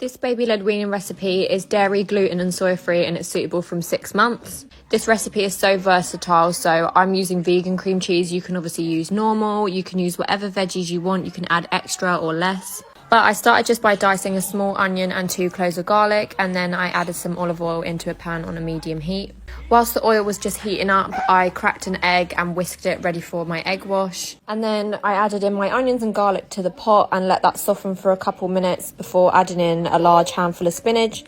This baby-led weaning recipe is dairy, gluten and soy-free, and it's suitable from 6 months. This recipe is so versatile, so I'm using vegan cream cheese. You can obviously use normal, you can use whatever veggies you want, you can add extra or less. But I started just by dicing a small onion and 2 cloves of garlic, and then I added some olive oil into a pan on a medium heat. Whilst the oil was just heating up, I cracked an egg and whisked it ready for my egg wash. And then I added in my onions and garlic to the pot and let that soften for a couple minutes before adding in a large handful of spinach.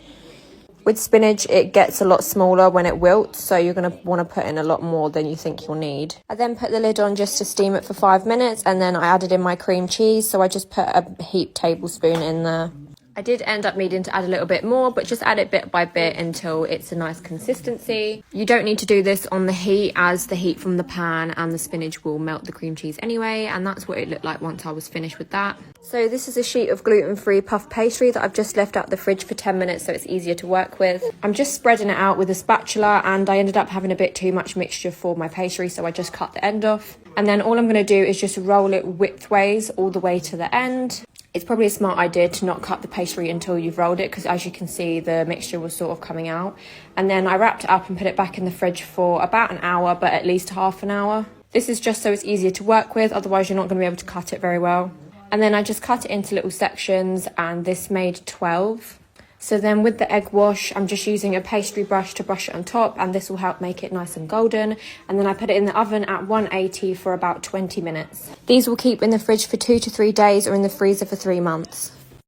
With spinach, it gets a lot smaller when it wilts, so you're going to want to put in a lot more than you think you'll need. I then put the lid on just to steam it for 5 minutes, and then I added in my cream cheese, so I just put a heaped tablespoon in there. I did end up needing to add a little bit more, but just add it bit by bit until it's a nice consistency. You don't need to do this on the heat, as the heat from the pan and the spinach will melt the cream cheese anyway, and that's what it looked like once I was finished with that. So this is a sheet of gluten-free puff pastry that I've just left out the fridge for 10 minutes so it's easier to work with. I'm just spreading it out with a spatula, and I ended up having a bit too much mixture for my pastry, so I just cut the end off. And then all I'm going to do is just roll it widthways all the way to the end. It's probably a smart idea to not cut the pastry until you've rolled it, because as you can see, the mixture was sort of coming out. And then I wrapped it up and put it back in the fridge for about an hour, but at least half an hour. This is just so it's easier to work with, otherwise you're not going to be able to cut it very well. And then I just cut it into little sections, and this made 12. So then with the egg wash, I'm just using a pastry brush to brush it on top, and this will help make it nice and golden. And then I put it in the oven at 180 for about 20 minutes. These will keep in the fridge for 2 to 3 days or in the freezer for 3 months.